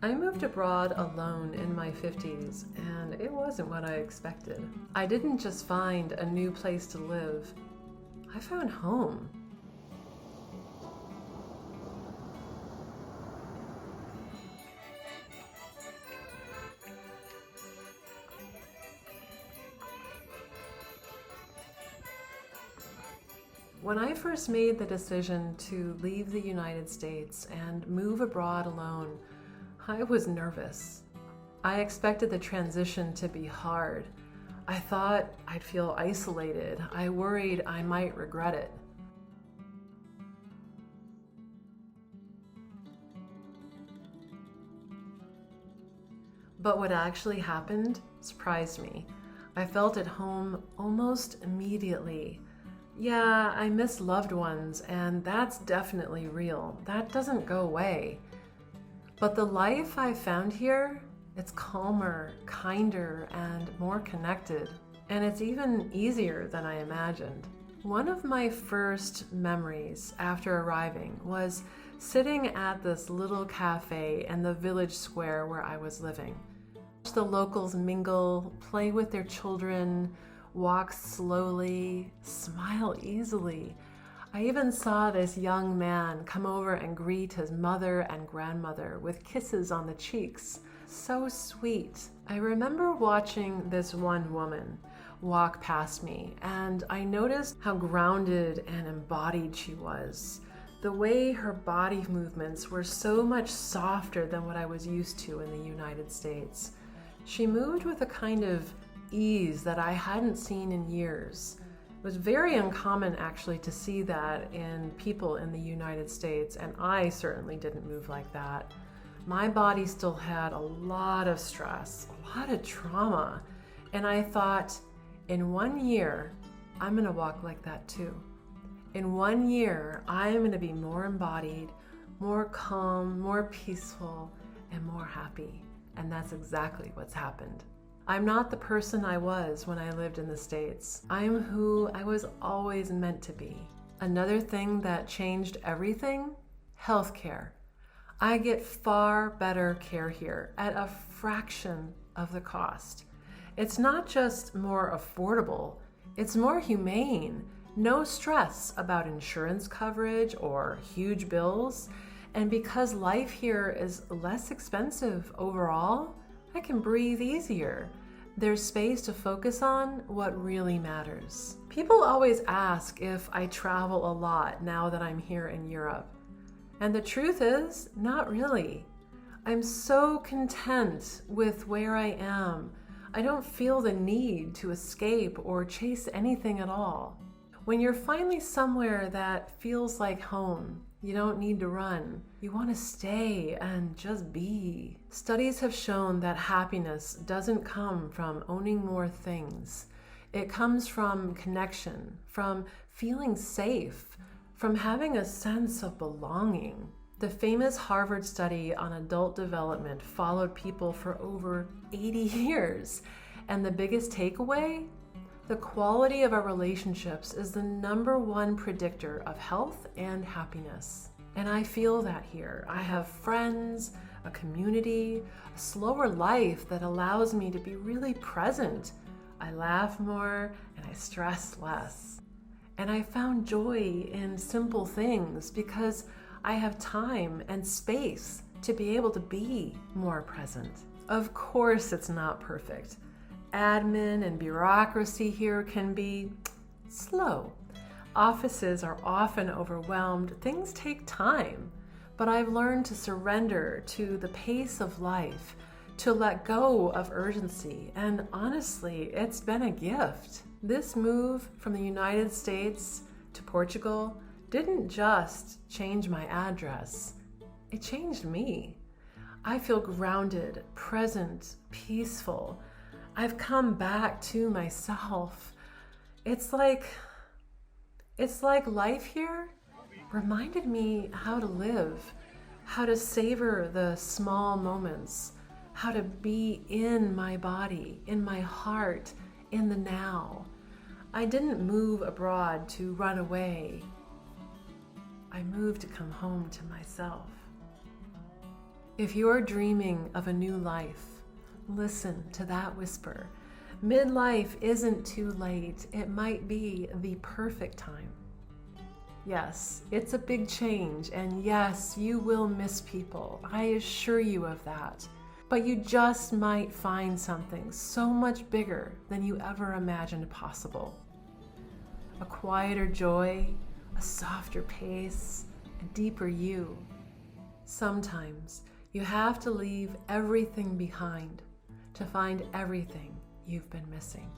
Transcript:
I moved abroad alone in my 50s, and it wasn't what I expected. I didn't just find a new place to live, I found home. When I first made the decision to leave the United States and move abroad alone, I was nervous. I expected the transition to be hard. I thought I'd feel isolated. I worried I might regret it. But what actually happened surprised me. I felt at home almost immediately. Yeah, I miss loved ones, and that's definitely real. That doesn't go away. But the life I found here, it's calmer, kinder, and more connected. And it's even easier than I imagined. One of my first memories after arriving was sitting at this little cafe in the village square where I was living. Watch the locals mingle, play with their children, walk slowly, smile easily. I even saw this young man come over and greet his mother and grandmother with kisses on the cheeks. So sweet. I remember watching this one woman walk past me, and I noticed how grounded and embodied she was. The way her body movements were so much softer than what I was used to in the United States. She moved with a kind of ease that I hadn't seen in years. It was very uncommon actually to see that in people in the United States, and I certainly didn't move like that. My body still had a lot of stress, a lot of trauma, and I thought, in 1 year, I'm gonna walk like that too. In 1 year, I'm gonna be more embodied, more calm, more peaceful, and more happy. And that's exactly what's happened. I'm not the person I was when I lived in the States. I'm who I was always meant to be. Another thing that changed everything? Healthcare. I get far better care here at a fraction of the cost. It's not just more affordable, it's more humane. No stress about insurance coverage or huge bills. And because life here is less expensive overall, I can breathe easier. There's space to focus on what really matters. People always ask if I travel a lot now that I'm here in Europe. And the truth is, not really. I'm so content with where I am. I don't feel the need to escape or chase anything at all. When you're finally somewhere that feels like home, you don't need to run. You want to stay and just be. Studies have shown that happiness doesn't come from owning more things. It comes from connection, from feeling safe, from having a sense of belonging. The famous Harvard study on adult development followed people for over 80 years. And the biggest takeaway? The quality of our relationships is the #1 predictor of health and happiness. And I feel that here. I have friends, a community, a slower life that allows me to be really present. I laugh more and I stress less. And I found joy in simple things because I have time and space to be able to be more present. Of course, it's not perfect. Admin and bureaucracy here can be slow. Offices are often overwhelmed. Things take time. But I've learned to surrender to the pace of life, to let go of urgency, and honestly, it's been a gift. This move from the United States to Portugal didn't just change my address, it changed me. I feel grounded, present, peaceful. I've come back to myself. It's like life here reminded me how to live, how to savor the small moments, how to be in my body, in my heart, in the now. I didn't move abroad to run away. I moved to come home to myself. If you're dreaming of a new life, listen to that whisper. Midlife isn't too late. It might be the perfect time. Yes, it's a big change, and yes, you will miss people. I assure you of that. But you just might find something so much bigger than you ever imagined possible. A quieter joy, a softer pace, a deeper you. Sometimes you have to leave everything behind to find everything you've been missing.